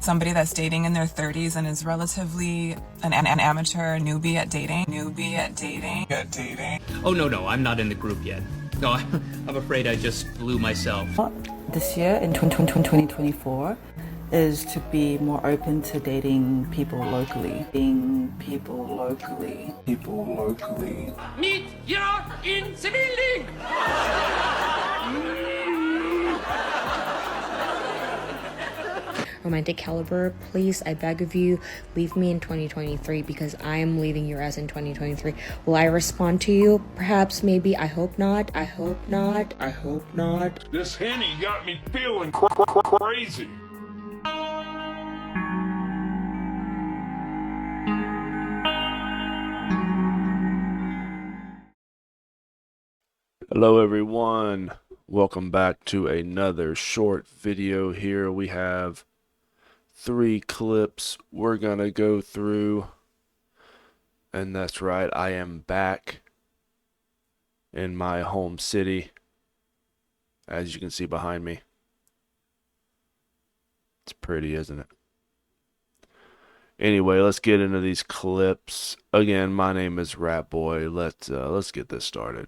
somebody that's dating in their 30s and is relatively an amateur newbie at dating. Oh, no, I'm not in the group yet. No, I'm afraid I just blew myself. This year, in 2024, is to be more open to dating people locally. Meet your in civilian! Romantic caliber, please, I beg of you, leave me in 2023 because I am leaving your ass in 2023. Will I respond to you? Perhaps, maybe, I hope not. This Henny got me feeling crazy. Hello everyone, welcome back to another short video here. We have 3 clips we're gonna go through, and that's right, I am back in my home city, as you can see behind me. It's pretty, isn't it? Anyway, let's get into these clips. Again, my name is Ratboi. Let's get this started.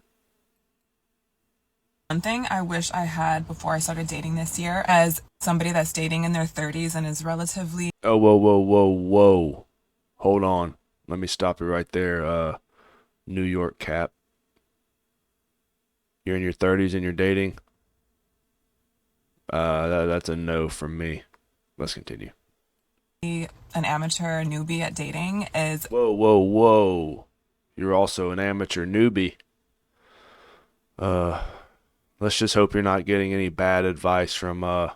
One thing I wish I had before I started dating this year, as somebody that's dating in their 30s and is relatively... Oh, whoa. Hold on. Let me stop you right there, New York Cap. You're in your 30s and you're dating? That's a no from me. Let's continue. an amateur newbie at dating is... Whoa. You're also an amateur newbie. Let's just hope you're not getting any bad advice from,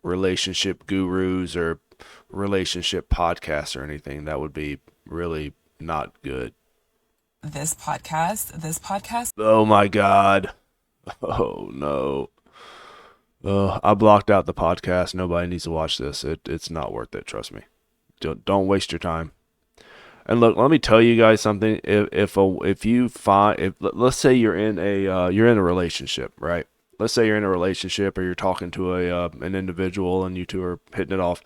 relationship gurus or relationship podcasts or anything. That would be really not good. This podcast... Oh my God. Oh no. I blocked out the podcast. Nobody needs to watch this. It's not worth it. Trust me. Don't waste your time. And look, let me tell you guys something. Let's say you're in a relationship, right? Let's say you're in a relationship or you're talking to an individual and you two are hitting it off,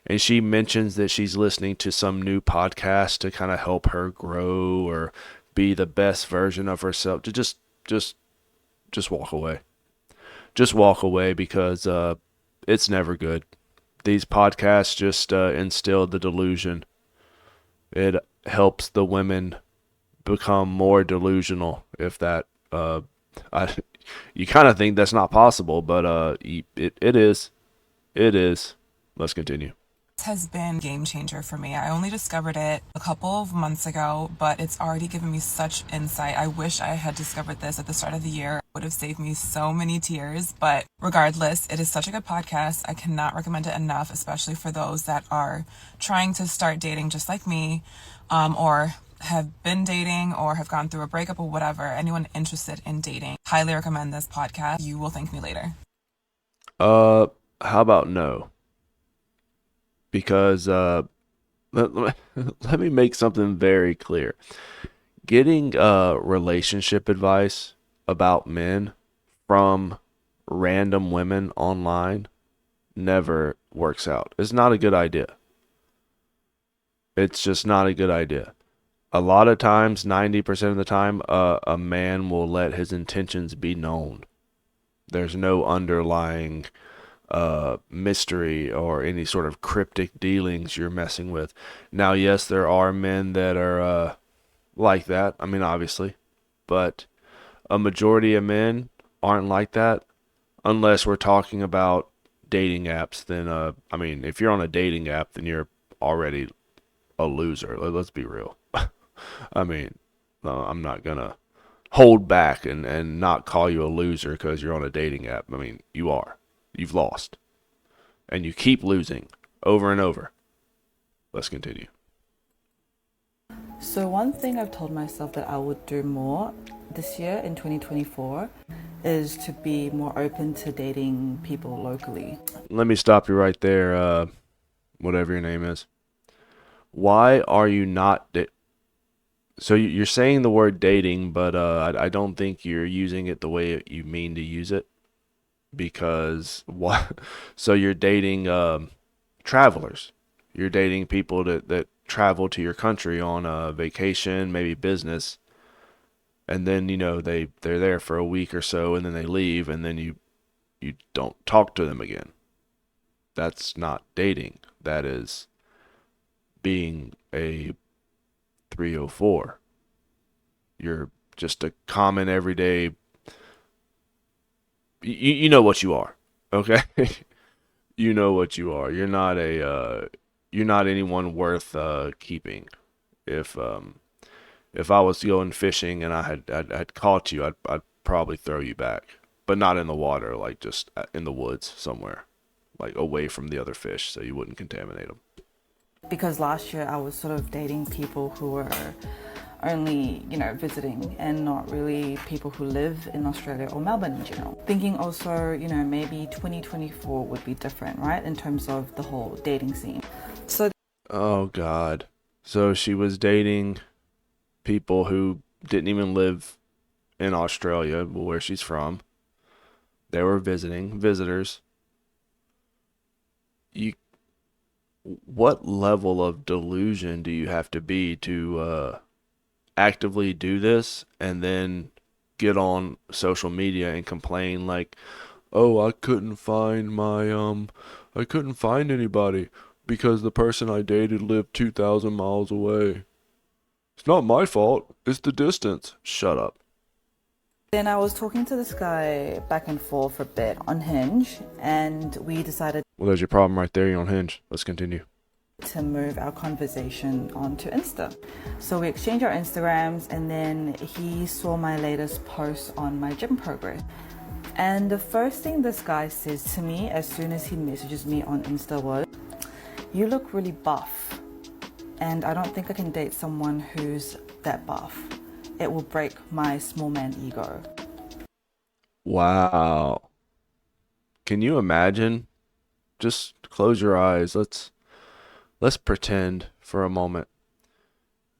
and she mentions that she's listening to some new podcast to kind of help her grow or be the best version of herself. To just walk away. Just walk away because it's never good. These podcasts just instill the delusion. It helps the women become more delusional. If that, you kind of think that's not possible, but it is. It is. Let's continue. has been a game changer for me. I only discovered it a couple of months ago, but it's already given me such insight. I wish I had discovered this at the start of the year. It would have saved me so many tears, but regardless, it is such a good podcast. I cannot recommend it enough, especially for those that are trying to start dating just like me, or have been dating or have gone through a breakup or whatever. Anyone interested in dating, highly recommend this podcast. You will thank me later. How about no? Because let me make something very clear. Getting relationship advice about men from random women online never works out. It's not a good idea. It's just not a good idea. A lot of times, 90% of the time, a man will let his intentions be known. There's no underlying mystery or any sort of cryptic dealings you're messing with. Now, yes, there are men that are like that. I mean, obviously, but a majority of men aren't like that, unless we're talking about dating apps. Then, I mean, if you're on a dating app, then you're already a loser. Let's be real. I mean, I'm not gonna hold back and not call you a loser because you're on a dating app. I mean, you are. You've lost. And you keep losing over and over. Let's continue. So one thing I've told myself that I would do more this year in 2024 is to be more open to dating people locally. Let me stop you right there, whatever your name is. Why are you not... So you're saying the word dating, but I don't think you're using it the way you mean to use it. because what? So you're dating travelers. You're dating people that travel to your country on a vacation, maybe business, and then they're there for a week or so, and then they leave, and then you don't talk to them again. That's not dating. That is being a 304. You're just a common everyday. You know what you are, okay? You know what you are. You're not anyone worth keeping. If I was going fishing and I'd caught you, I'd probably throw you back, but not in the water, like just in the woods somewhere, like away from the other fish, so you wouldn't contaminate them. Because last year I was sort of dating people who were only, visiting and not really people who live in Australia or Melbourne in general. Thinking also, maybe 2024 would be different, right? In terms of the whole dating scene. So, Oh God. So she was dating people who didn't even live in Australia, where she's from. They were visitors. What level of delusion do you have to be to actively do this and then get on social media and complain like, "Oh, I couldn't find anybody because the person I dated lived 2,000 miles away. It's not my fault. It's the distance." Shut up. then I was talking to this guy back and forth a bit on Hinge, and we decided Well, there's your problem right there. You're on Hinge. Let's continue. to move our conversation onto Insta. So we exchanged our Instagrams, and then he saw my latest post on my gym progress. And the first thing this guy says to me as soon as he messages me on Insta was, "You look really buff, and I don't think I can date someone who's that buff. It will break my small man ego." Wow. Can you imagine? Just close your eyes. Let's pretend for a moment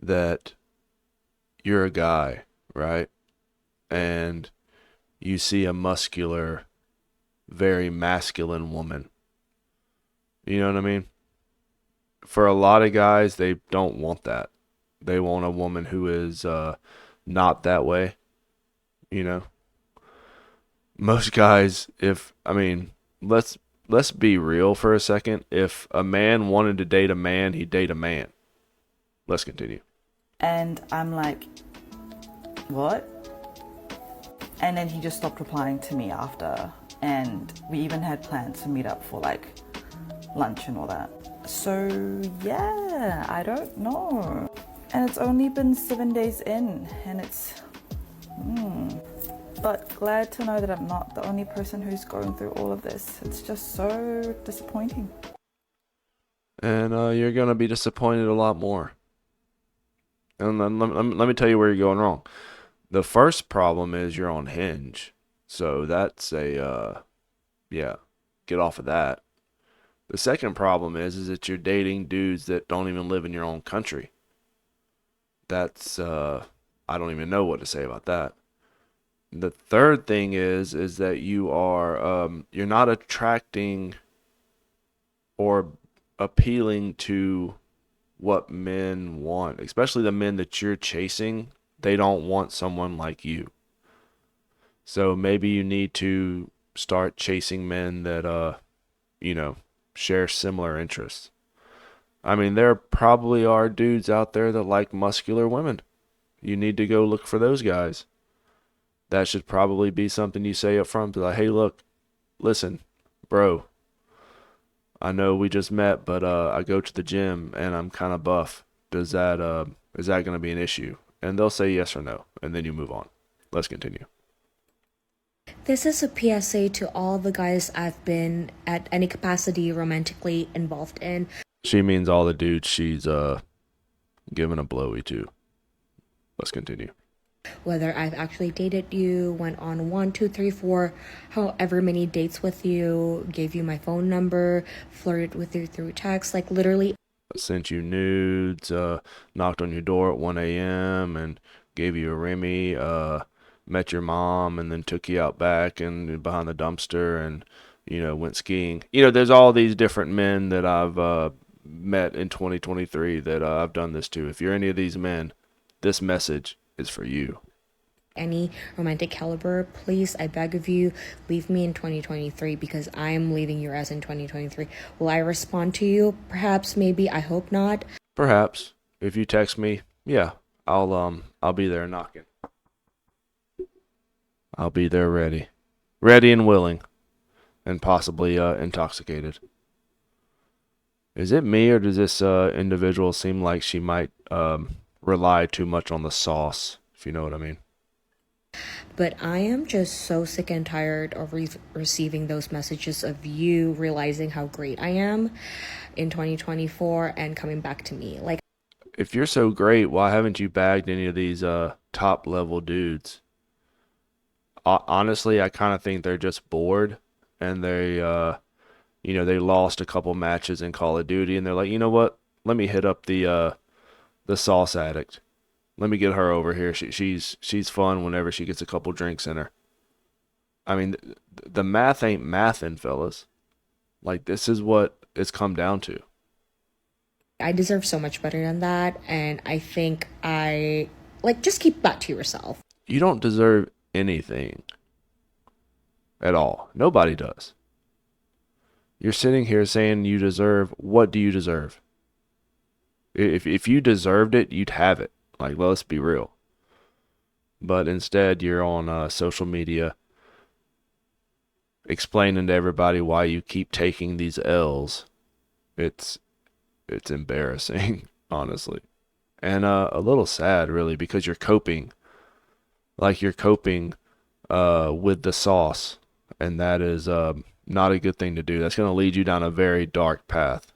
that you're a guy, right? And you see a muscular, very masculine woman. You know what I mean? For a lot of guys, they don't want that. They want a woman who is not that way, you know? Most guys, let's be real for a second. If a man wanted to date a man, he'd date a man. Let's continue. And I'm like, "What?" And then he just stopped replying to me after, and we even had plans to meet up for like lunch and all that. So yeah, I don't know. And it's only been 7 days in, and it's but glad to know that I'm not the only person who's going through all of this. It's just so disappointing. And you're going to be disappointed a lot more. And then let me tell you where you're going wrong. The first problem is you're on Hinge. So that's get off of that. The second problem is that you're dating dudes that don't even live in your own country. That's, I don't even know what to say about that. The third thing is that you're not attracting or appealing to what men want, especially the men that you're chasing. They don't want someone like you. So maybe you need to start chasing men that, share similar interests. I mean, there probably are dudes out there that like muscular women. You need to go look for those guys. That should probably be something you say up front. Like, "Hey, look, listen, bro, I know we just met, but I go to the gym and I'm kind of buff. Is that going to be an issue?" And they'll say yes or no, and then you move on. Let's continue. This is a PSA to all the guys I've been at any capacity romantically involved in. She means all the dudes she's giving a blowy to. Let's continue. Whether I've actually dated you, went on 1, 2, 3, 4, however many dates with you, gave you my phone number, flirted with you through text, like literally. Sent you nudes, knocked on your door at 1 a.m. and gave you a Remy, met your mom and then took you out back and behind the dumpster and, went skiing. There's all these different men that I've met in 2023 that I've done this to. If you're any of these men, this message is for you. Any romantic caliber, please, I beg of you, leave me in 2023 because I am leaving your ass in 2023. Will I respond to you? Perhaps, maybe, I hope not. Perhaps. If you text me, yeah, I'll be there knocking. I'll be there ready. Ready and willing. And possibly intoxicated. Is it me, or does this individual seem like she might rely too much on the sauce, if you know what I mean? But I am just so sick and tired of receiving those messages of you realizing how great I am in 2024 and coming back to me. Like, if you're so great, why haven't you bagged any of these top level dudes? Honestly, I kind of think they're just bored, and they they lost a couple matches in Call of Duty, and they're like, you know what? Let me hit up the sauce addict. Let me get her over here. She's fun whenever she gets a couple drinks in her. I mean, the math ain't mathin', fellas. Like, this is what it's come down to. I deserve so much better than that, and I think just keep that to yourself. You don't deserve anything at all. Nobody does. You're sitting here saying you deserve. What do you deserve? If you deserved it, you'd have it. Like, let's be real. But instead, you're on social media explaining to everybody why you keep taking these L's. It's embarrassing, honestly. And a little sad, really, because you're coping. Like, you're coping with the sauce. And that is not a good thing to do. That's going to lead you down a very dark path.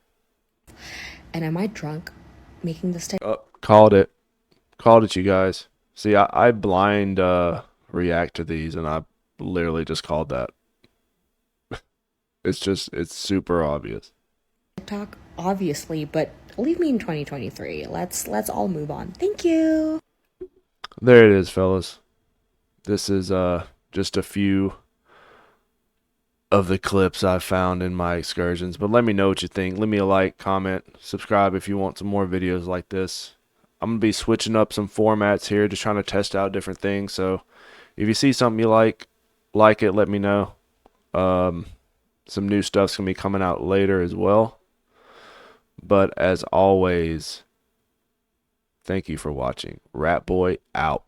And am I drunk making this Called it. Called it, you guys. See, I blind react to these, and I literally just called that. It's super obvious. TikTok? Obviously, but leave me in 2023. Let's all move on. Thank you. There it is, fellas. This is just a few of the clips I've found in my excursions. But let me know what you think. Leave me a like, comment, subscribe if you want some more videos like this. I'm going to be switching up some formats here, just trying to test out different things. So if you see something you like it, let me know. Some new stuff's going to be coming out later as well. But as always, thank you for watching. Ratboi out.